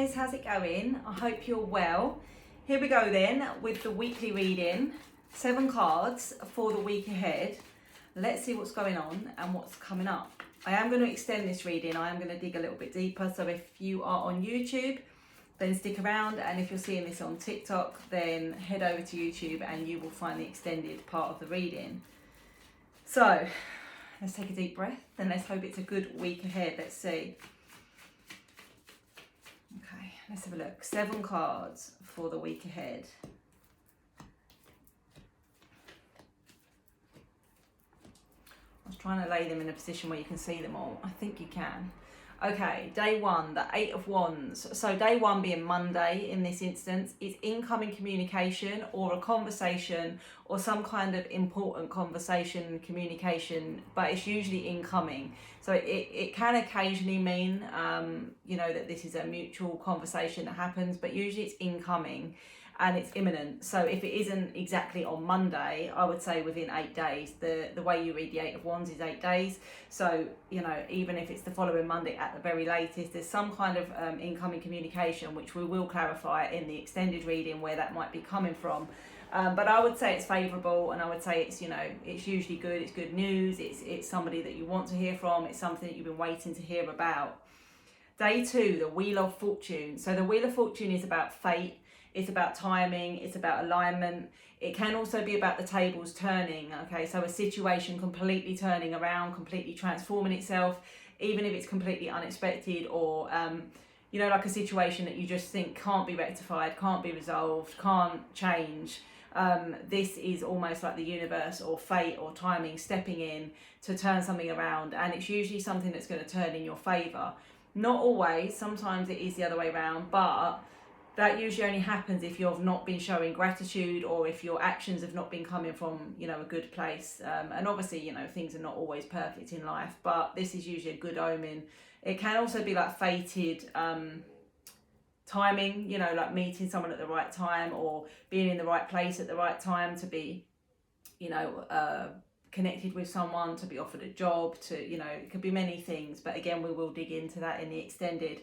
guys, how's it going? I hope you're well. Here we go then with the weekly reading. 7 cards for the week ahead. Let's see what's going on and what's coming up. I am going to extend this reading. I am going to dig a little bit deeper. So if you are on YouTube, then stick around. And if you're seeing this on TikTok, then head over to YouTube and you will find the extended part of the reading. So let's take a deep breath and let's hope it's a good week ahead. Let's see. Okay, let's have a look. 7 cards for the week ahead. I was trying to lay them in a position where you can see them all. I think you can. Okay, day 1, the 8 of Wands. So day 1 being Monday in this instance, is incoming communication or a conversation or some kind of important conversation, communication, but it's usually incoming. So it can occasionally mean, that this is a mutual conversation that happens, but usually it's incoming and it's imminent. So if it isn't exactly on Monday, I would say within 8 days. The way you read the 8 of Wands is 8 days. So, even if it's the following Monday at the very latest, there's some kind of incoming communication, which we will clarify in the extended reading where that might be coming from. But I would say it's favourable, and I would say it's, it's usually good. It's good news. It's somebody that you want to hear from. It's something that you've been waiting to hear about. Day 2, the Wheel of Fortune. So the Wheel of Fortune is about fate. It's about timing, it's about alignment. It can also be about the tables turning, okay? So a situation completely turning around, completely transforming itself, even if it's completely unexpected or, like a situation that you just think can't be rectified, can't be resolved, can't change. This is almost like the universe or fate or timing stepping in to turn something around, and it's usually something that's going to turn in your favour. Not always, sometimes it is the other way around, but that usually only happens if you've not been showing gratitude or if your actions have not been coming from, a good place. And obviously, things are not always perfect in life, but this is usually a good omen. It can also be like fated timing, like meeting someone at the right time or being in the right place at the right time to be, connected with someone, to be offered a job, it could be many things. But again, we will dig into that in the extended.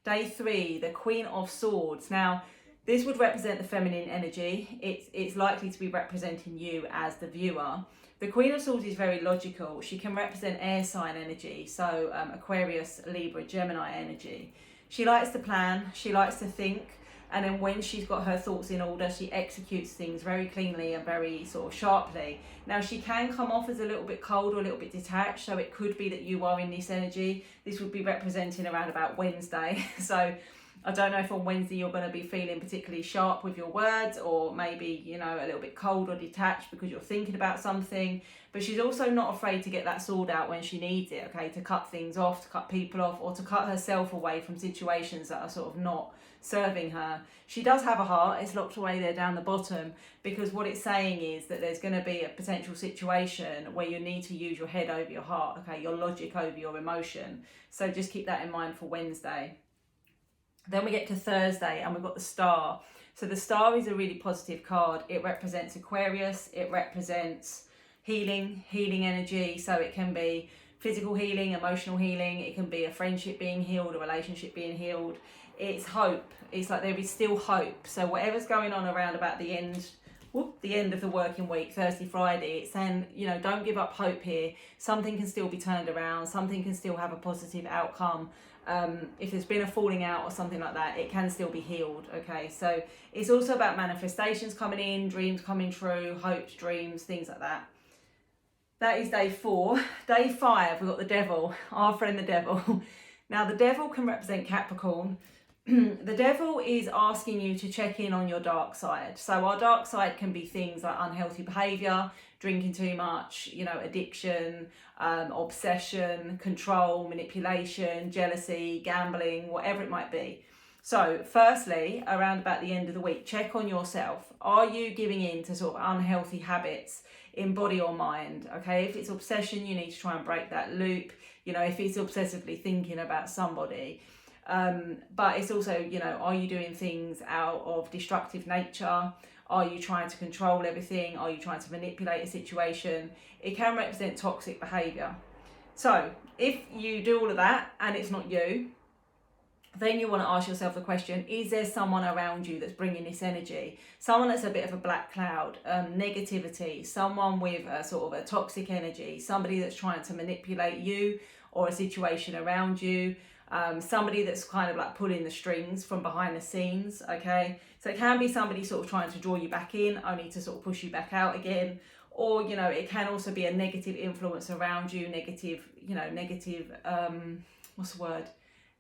Day 3, the Queen of Swords. Now, this would represent the feminine energy. It's likely to be representing you as the viewer. The Queen of Swords is very logical. She can represent air sign energy, so Aquarius, Libra, Gemini energy. She likes to plan, she likes to think, and then when she's got her thoughts in order, she executes things very cleanly and very sort of sharply. Now, she can come off as a little bit cold or a little bit detached, so it could be that you are in this energy. This would be representing around about Wednesday. So I don't know if on Wednesday you're going to be feeling particularly sharp with your words, or maybe, a little bit cold or detached because you're thinking about something. But she's also not afraid to get that sword out when she needs it, okay, to cut things off, to cut people off, or to cut herself away from situations that are sort of not serving her. She does have a heart. It's locked away there down the bottom, because what it's saying is that there's going to be a potential situation where you need to use your head over your heart, okay, your logic over your emotion. So just keep that in mind for Wednesday. Then we get to Thursday and we've got the Star. So the Star is a really positive card. It represents Aquarius. It represents healing energy. So it can be physical healing, emotional healing. It can be a friendship being healed, a relationship being healed. It's hope. It's like there is still hope. So whatever's going on around about the end of the working week, Thursday, Friday, it's saying, don't give up hope here. Something can still be turned around. Something can still have a positive outcome. If there's been a falling out or something like that, it can still be healed, okay? So it's also about manifestations coming in, dreams coming true, hopes, dreams, things like that. That is day 4. Day 5, we've got the Devil, our friend the Devil. Now, the Devil can represent Capricorn. The Devil is asking you to check in on your dark side. So our dark side can be things like unhealthy behaviour, drinking too much, addiction, obsession, control, manipulation, jealousy, gambling, whatever it might be. So firstly, around about the end of the week, check on yourself. Are you giving in to sort of unhealthy habits in body or mind? Okay, if it's obsession, you need to try and break that loop. If it's obsessively thinking about somebody. But it's also, are you doing things out of destructive nature? Are you trying to control everything? Are you trying to manipulate a situation? It can represent toxic behaviour. So if you do all of that and it's not you, then you want to ask yourself the question, is there someone around you that's bringing this energy? Someone that's a bit of a black cloud, negativity, someone with a sort of a toxic energy, somebody that's trying to manipulate you or a situation around you, somebody that's kind of like pulling the strings from behind the scenes, okay? So it can be somebody sort of trying to draw you back in, only to sort of push you back out again. Or, you know, it can also be a negative influence around you, negative, what's the word?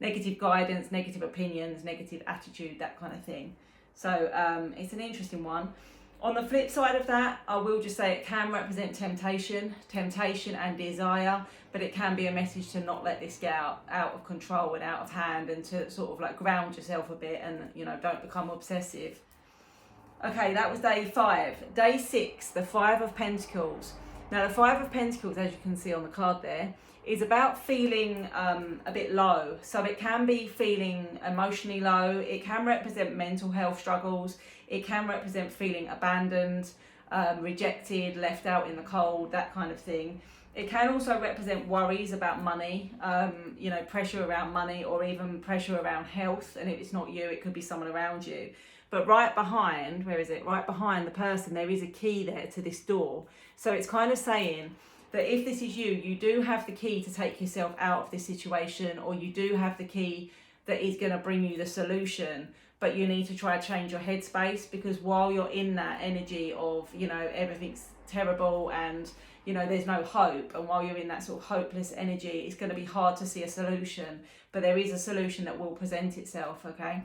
Negative guidance, negative opinions, negative attitude, that kind of thing. So it's an interesting one. On the flip side of that, I will just say it can represent temptation and desire, but it can be a message to not let this get out of control and out of hand, and to sort of like ground yourself a bit and, you know, don't become obsessive. Okay, that was day 5. Day 6, the 5 of Pentacles. Now the 5 of Pentacles, as you can see on the card there, is about feeling a bit low. So it can be feeling emotionally low. It can represent mental health struggles. It can represent feeling abandoned, rejected, left out in the cold, that kind of thing. It can also represent worries about money, pressure around money, or even pressure around health. And if it's not you, it could be someone around you. But right behind, right behind the person, there is a key there to this door. So it's kind of saying that if this is you, you do have the key to take yourself out of this situation, or you do have the key that is going to bring you the solution, but you need to try to change your headspace, because while you're in that energy of, you know, everything's terrible and, you know, there's no hope, and while you're in that sort of hopeless energy, it's going to be hard to see a solution, but there is a solution that will present itself, okay?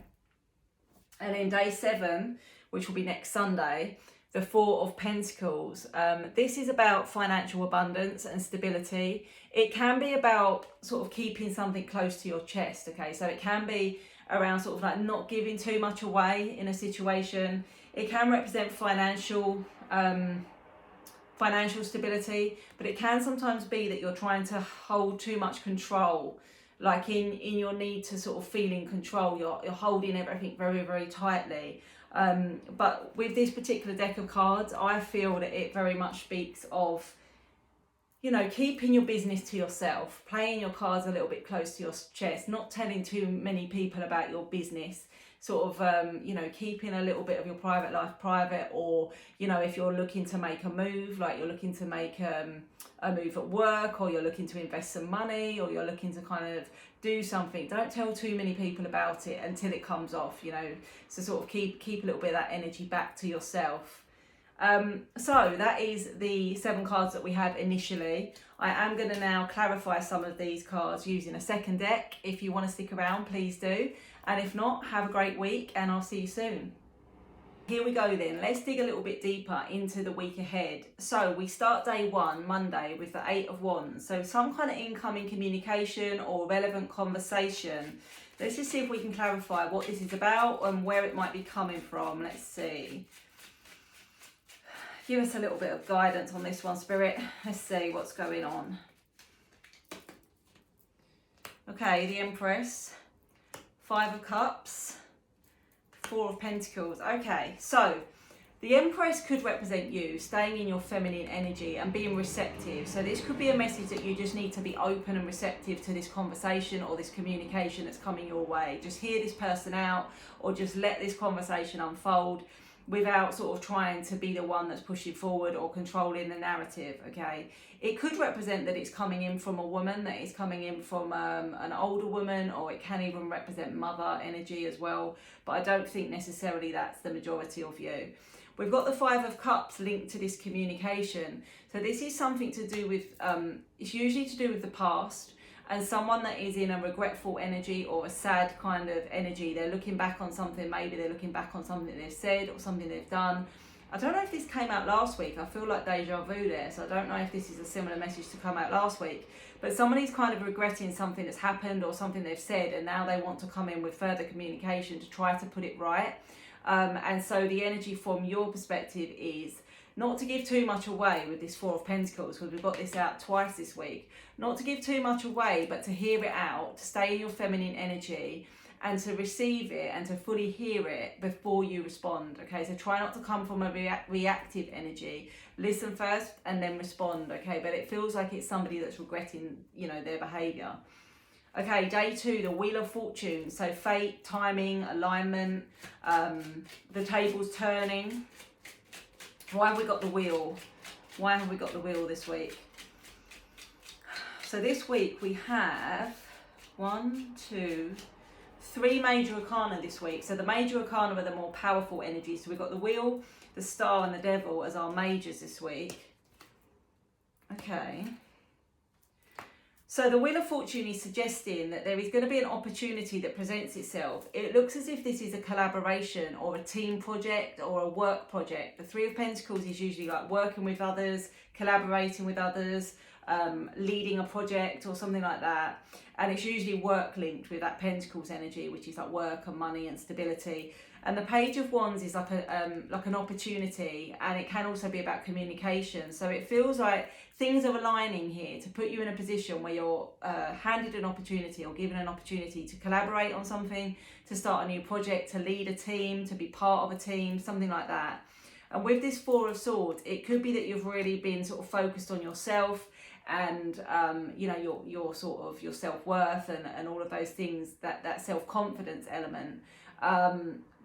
And then day 7, which will be next Sunday, the 4 of Pentacles. This is about financial abundance and stability. It can be about sort of keeping something close to your chest, okay? So it can be around sort of like not giving too much away in a situation. It can represent financial stability, but it can sometimes be that you're trying to hold too much control. Like in your need to sort of feel in control, you're holding everything very, very tightly. But with this particular deck of cards, I feel that it very much speaks of, you know, keeping your business to yourself, playing your cards a little bit close to your chest, not telling too many people about your business, sort of, keeping a little bit of your private life private, or, you know, if you're looking to make a move, like you're looking to make a move at work, or you're looking to invest some money, or you're looking to kind of do something, don't tell too many people about it until it comes off, you know, so sort of keep a little bit of that energy back to yourself. So that is the 7 cards that we have initially. I am going to now clarify some of these cards using a second deck. If you want to stick around, please do. And if not, have a great week, and I'll see you soon. Here we go then. Let's dig a little bit deeper into the week ahead. So we start day 1, Monday, with the 8 of Wands. So some kind of incoming communication or relevant conversation. Let's just see if we can clarify what this is about and where it might be coming from. Let's see. Give us a little bit of guidance on this one, Spirit. Let's see what's going on. Okay, the Empress, 5 of Cups, 4 of Pentacles. Okay, so the Empress could represent you staying in your feminine energy and being receptive. So this could be a message that you just need to be open and receptive to this conversation or this communication that's coming your way. Just hear this person out, or just let this conversation unfold without sort of trying to be the one that's pushing forward or controlling the narrative, okay? It could represent that it's coming in from a woman, that it's coming in from an older woman, or it can even represent mother energy as well, but I don't think necessarily that's the majority of you. We've got the 5 of Cups linked to this communication. So this is something to do with, it's usually to do with the past, and someone that is in a regretful energy or a sad kind of energy. They're looking back on something, maybe they're looking back on something they've said or something they've done. I don't know if this came out last week. I feel like deja vu there, so I don't know if this is a similar message to come out last week. But somebody's kind of regretting something that's happened or something they've said, and now they want to come in with further communication to try to put it right. And so the energy from your perspective is not to give too much away with this 4 of Pentacles, because we've got this out twice this week. Not to give too much away, but to hear it out, to stay in your feminine energy, and to receive it and to fully hear it before you respond, okay? So try not to come from a reactive energy. Listen first and then respond, okay? But it feels like it's somebody that's regretting, you know, their behaviour. Okay, day 2, the Wheel of Fortune. So fate, timing, alignment, the table's turning. Why have we got the wheel? Why have we got the wheel this week? So this week we have 1, 2, 3 major arcana this week. So the major arcana are the more powerful energies. So we've got the wheel, the star and the devil as our majors this week. Okay. So the Wheel of Fortune is suggesting that there is going to be an opportunity that presents itself. It looks as if this is a collaboration or a team project or a work project. The Three of Pentacles is usually like working with others, collaborating with others, leading a project or something like that. And it's usually work linked with that Pentacles energy, which is like work and money and stability. And the Page of Wands is like an opportunity, and it can also be about communication. So it feels like things are aligning here to put you in a position where you're handed an opportunity or given an opportunity to collaborate on something, to start a new project, to lead a team, to be part of a team, something like that. And with this Four of Swords, it could be that you've really been sort of focused on yourself and you know, your sort of your self-worth and all of those things, that self-confidence element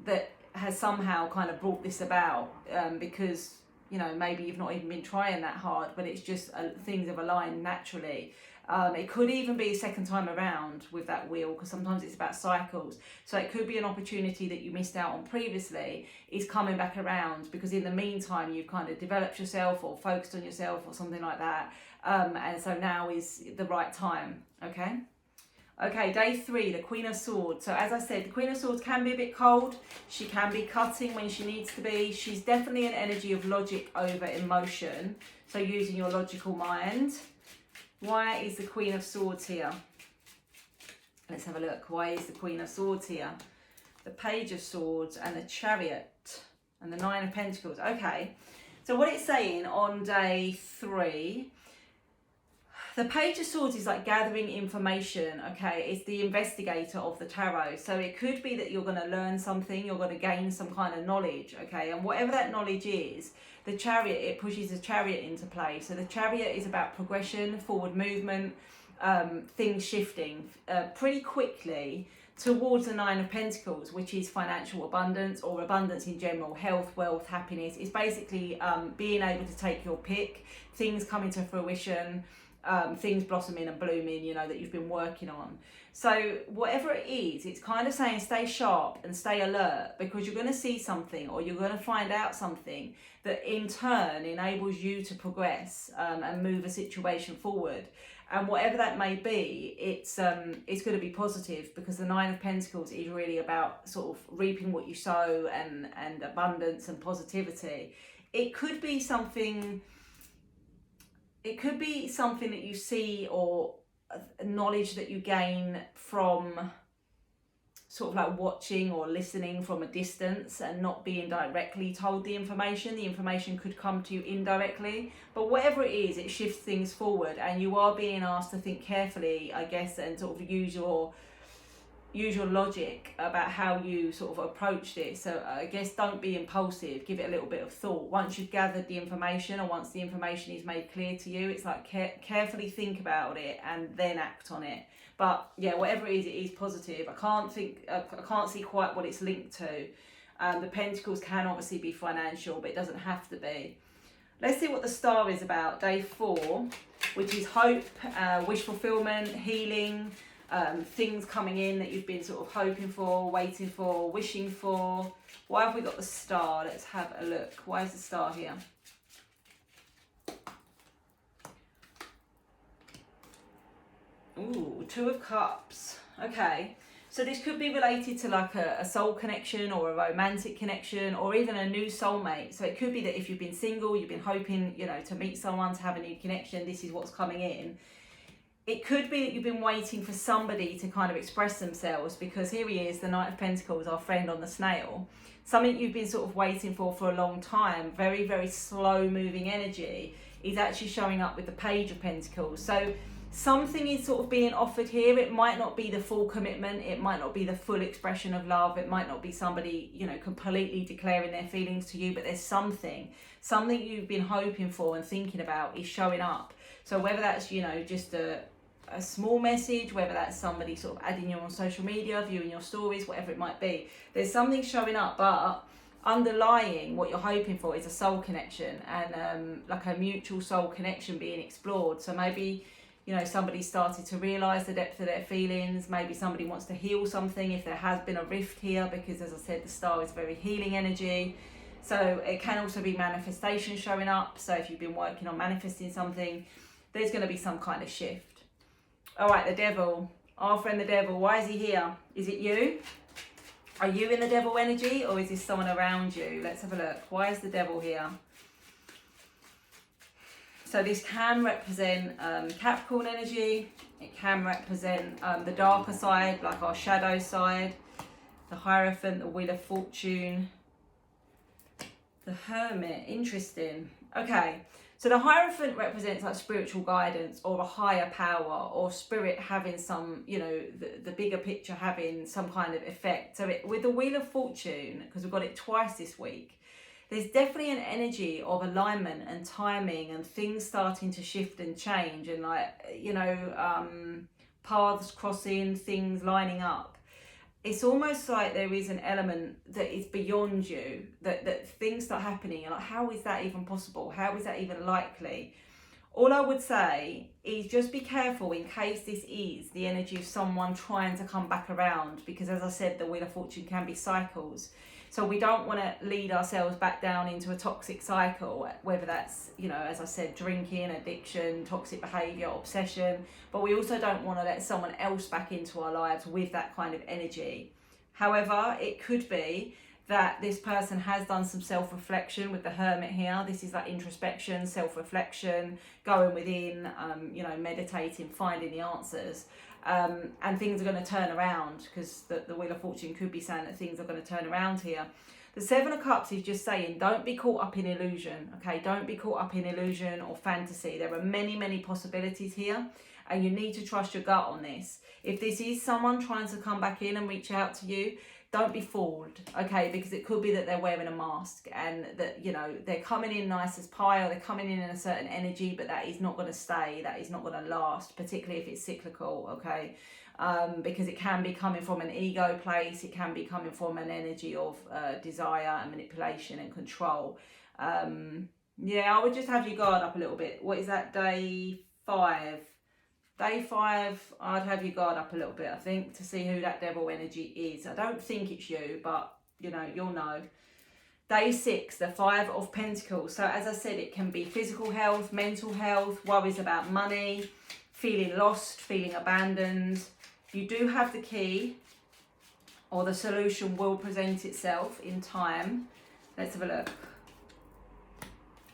that has somehow kind of brought this about because, you know, maybe you've not even been trying that hard, but it's just things have aligned naturally. It could even be a second time around with that wheel, because sometimes it's about cycles. So it could be an opportunity that you missed out on previously is coming back around, because in the meantime you've kind of developed yourself or focused on yourself or something like that. And so now is the right time. Okay. Okay, day 3, the Queen of Swords. So as I said, the Queen of Swords can be a bit cold. She can be cutting when she needs to be. She's definitely an energy of logic over emotion. So using your logical mind. Why is the Queen of Swords here? Let's have a look. Why is the Queen of Swords here? The Page of Swords and the Chariot and the Nine of Pentacles. Okay, so what it's saying on day 3, the Page of Swords is like gathering information, okay? It's the investigator of the tarot. So it could be that you're going to learn something, you're going to gain some kind of knowledge, okay? And whatever that knowledge is, the Chariot, it pushes the Chariot into play. So the Chariot is about progression, forward movement, things shifting pretty quickly towards the Nine of Pentacles, which is financial abundance or abundance in general, health, wealth, happiness. It's basically being able to take your pick, things coming to fruition, things blossoming and blooming, you know, that you've been working on. So whatever it is, it's kind of saying stay sharp and stay alert, because you're going to see something or you're going to find out something that in turn enables you to progress and move a situation forward. And whatever that may be, it's going to be positive, because the Nine of Pentacles is really about sort of reaping what you sow and abundance and positivity. It could be something. It could be something that you see or knowledge that you gain from sort of like watching or listening from a distance and not being directly told the information. The information could come to you indirectly, but whatever it is, it shifts things forward, and you are being asked to think carefully, I guess, and sort of use your logic about how you sort of approach this. So I guess don't be impulsive, give it a little bit of thought. Once you've gathered the information, or once the information is made clear to you, it's like carefully think about it and then act on it. But yeah, whatever it is positive. I can't see quite what it's linked to. The Pentacles can obviously be financial, but it doesn't have to be. Let's see what the Star is about, day 4, which is hope, wish fulfillment, healing, things coming in that you've been sort of hoping for, waiting for, wishing for. Why have we got the Star? Let's have a look. Why is the Star here? Ooh, Two of Cups. Okay, so this could be related to like a soul connection or a romantic connection, or even a new soulmate. So it could be that if you've been single, you've been hoping, you know, to meet someone, to have a new connection, this is what's coming in. It could be that you've been waiting for somebody to kind of express themselves, because here he is, the Knight of Pentacles, our friend on the snail. Something you've been sort of waiting for a long time, very, very slow moving energy, is actually showing up with the Page of Pentacles. So something is sort of being offered here. It might not be the full commitment, it might not be the full expression of love, it might not be somebody, you know, completely declaring their feelings to you, but there's something you've been hoping for and thinking about is showing up. So whether that's, you know, just a a small message, whether that's somebody sort of adding you on social media, viewing your stories, whatever it might be. There's something showing up, but underlying what you're hoping for is a soul connection, and like a mutual soul connection being explored. So maybe, you know, somebody started to realise the depth of their feelings. Maybe somebody wants to heal something if there has been a rift here, because as I said, the star is very healing energy. So it can also be manifestation showing up. So if you've been working on manifesting something, there's going to be some kind of shift. All right, the devil, our friend the devil, why is he here? Is it you? Are you in the devil energy, or is this someone around you? Let's have a look. Why is the devil here? So this can represent Capricorn energy. It can represent the darker side, like our shadow side. The Hierophant, the Wheel of Fortune, the Hermit. Interesting. Okay, so the Hierophant represents like spiritual guidance, or a higher power, or spirit having some, you know, the bigger picture having some kind of effect. So with the Wheel of Fortune, because we've got it twice this week, there's definitely an energy of alignment and timing and things starting to shift and change, and like, you know, paths crossing, things lining up. It's almost like there is an element that is beyond you, that things start happening. Like, how is that even possible? How is that even likely? All I would say is just be careful in case this is the energy of someone trying to come back around, because as I said, the Wheel of Fortune can be cycles. So we don't want to lead ourselves back down into a toxic cycle, whether that's, you know, as I said, drinking, addiction, toxic behaviour, obsession. But we also don't want to let someone else back into our lives with that kind of energy. However, it could be that this person has done some self-reflection with the Hermit here. This is like introspection, self-reflection, going within, you know, meditating, finding the answers. And things are going to turn around, because the Wheel of Fortune could be saying that things are going to turn around here. The Seven of Cups is just saying, don't be caught up in illusion, okay? Don't be caught up in illusion or fantasy. There are many, many possibilities here, and you need to trust your gut on this. If this is someone trying to come back in and reach out to you, don't be fooled, okay? Because it could be that they're wearing a mask, and that, you know, they're coming in nice as pie, or they're coming in a certain energy, but that is not going to stay, that is not going to last, particularly if it's cyclical, okay? Because it can be coming from an ego place, it can be coming from an energy of desire and manipulation and control. Yeah, I would just have your guard up a little bit. What is that, day 5? Day 5, I'd have your guard up a little bit, I think, to see who that devil energy is. I don't think it's you, but, you know, you'll know. Day 6, the 5 of Pentacles. So, as I said, it can be physical health, mental health, worries about money, feeling lost, feeling abandoned. You do have the key, or the solution will present itself in time. Let's have a look.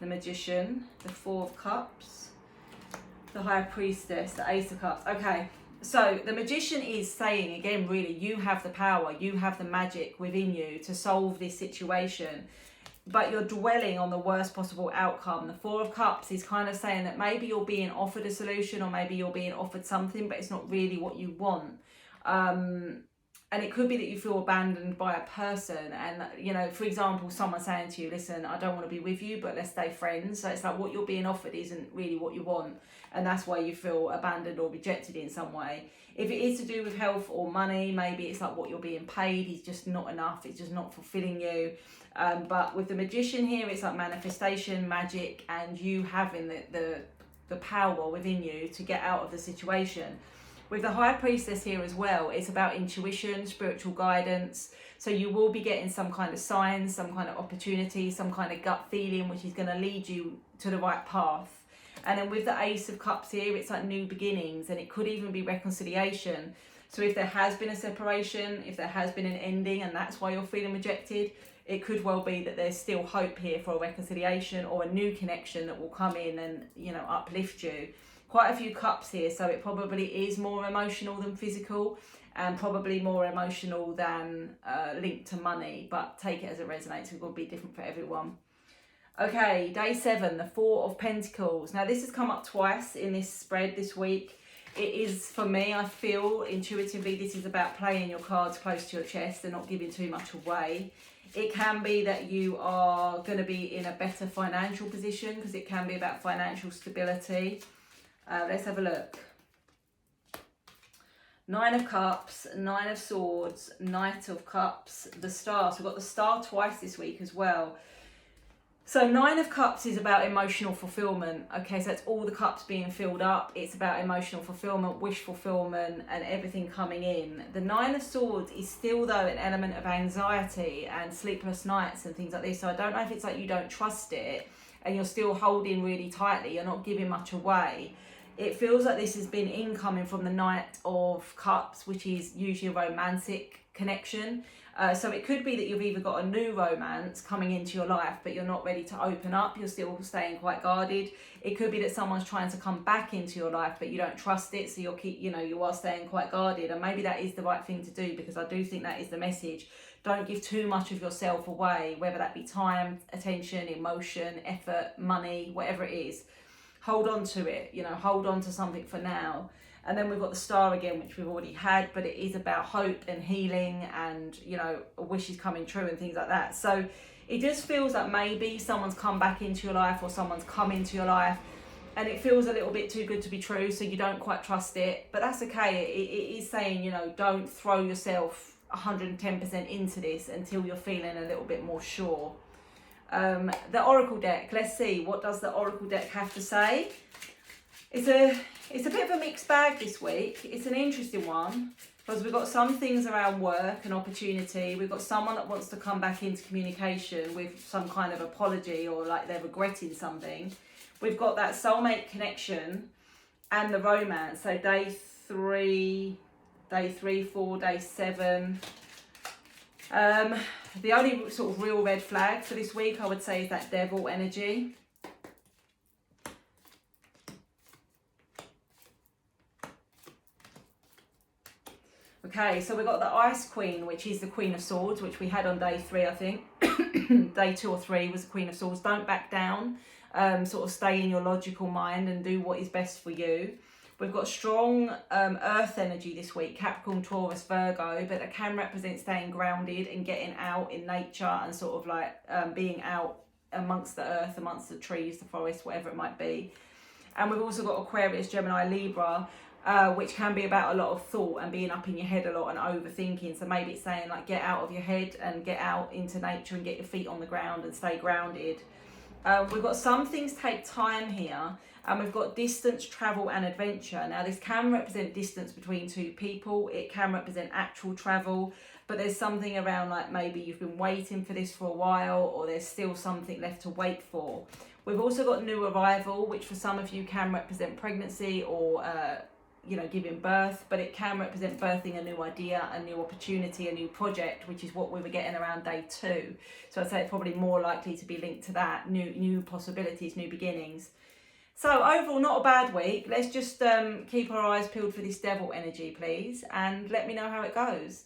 The Magician, the 4 of Cups, the High Priestess, the Ace of Cups. Okay, so the Magician is saying, again, really, you have the power, you have the magic within you to solve this situation, but you're dwelling on the worst possible outcome. The 4 of Cups is kind of saying that maybe you're being offered a solution, or maybe you're being offered something, but it's not really what you want. And it could be that you feel abandoned by a person, and, you know, for example, someone saying to you, listen, I don't want to be with you, but let's stay friends. So it's like what you're being offered isn't really what you want, and that's why you feel abandoned or rejected in some way. If it is to do with health or money, maybe it's like what you're being paid is just not enough, it's just not fulfilling you. But with the Magician here, it's like manifestation, magic, and you having the power within you to get out of the situation. With the High Priestess here as well, it's about intuition, spiritual guidance. So you will be getting some kind of signs, some kind of opportunity, some kind of gut feeling, which is going to lead you to the right path. And then with the Ace of Cups here, it's like new beginnings, and it could even be reconciliation. So if there has been a separation, if there has been an ending, and that's why you're feeling rejected, it could well be that there's still hope here for a reconciliation or a new connection that will come in and, you know, uplift you. Quite a few cups here, so it probably is more emotional than physical, and probably more emotional than linked to money, but take it as it resonates. It will be different for everyone. Okay, day 7, the 4 of Pentacles. Now this has come up twice in this spread this week. It is, for me, I feel intuitively, this is about playing your cards close to your chest and not giving too much away. It can be that you are going to be in a better financial position, because it can be about financial stability. Let's have a look. Nine of Cups, Nine of Swords, Knight of Cups, the Star. So we've got the Star twice this week as well. So Nine of Cups is about emotional fulfillment. Okay, so it's all the cups being filled up. It's about emotional fulfillment, wish fulfillment, and everything coming in. The Nine of Swords is still, though, an element of anxiety and sleepless nights and things like this. So I don't know if it's like you don't trust it and you're still holding really tightly. You're not giving much away. It feels like this has been incoming from the Knight of Cups, which is usually a romantic connection. So it could be that you've either got a new romance coming into your life, but you're not ready to open up. You're still staying quite guarded. It could be that someone's trying to come back into your life, but you don't trust it. So you are staying quite guarded. And maybe that is the right thing to do, because I do think that is the message. Don't give too much of yourself away, whether that be time, attention, emotion, effort, money, whatever it is. Hold on to it, hold on to something for now. And then we've got the Star again, which we've already had, but it is about hope and healing and, wishes coming true and things like that. So it just feels like maybe someone's come back into your life or someone's come into your life and it feels a little bit too good to be true, so you don't quite trust it. But that's okay. It is saying, don't throw yourself 110% into this until you're feeling a little bit more sure. The Oracle deck, let's see, what does the Oracle deck have to say? It's a bit of a mixed bag this week. It's an interesting one because we've got some things around work and opportunity. We've got someone that wants to come back into communication with some kind of apology or like they're regretting something. We've got that soulmate connection and the romance. So day 3, 4, day 7. The only sort of real red flag for this week, I would say, is that devil energy. Okay, so we've got the Ice Queen, which is the Queen of Swords, which we had on day 3, I think. Day 2 or 3 was the Queen of Swords. Don't back down. Sort of stay in your logical mind and do what is best for you. We've got strong earth energy this week, Capricorn, Taurus, Virgo, but it can represent staying grounded and getting out in nature and sort of like being out amongst the earth, amongst the trees, the forest, whatever it might be. And we've also got Aquarius, Gemini, Libra, which can be about a lot of thought and being up in your head a lot and overthinking. So maybe it's saying like get out of your head and get out into nature and get your feet on the ground and stay grounded. We've got some things take time here, and we've got distance, travel and adventure. Now this can represent distance between two people, it can represent actual travel, but there's something around like maybe you've been waiting for this for a while, or there's still something left to wait for. We've also got new arrival, which for some of you can represent pregnancy or giving birth, but it can represent birthing a new idea, a new opportunity, a new project, which is what we were getting around day 2. So I'd say it's probably more likely to be linked to that, new possibilities, new beginnings. So overall, not a bad week. Let's just keep our eyes peeled for this devil energy, please, and let me know how it goes.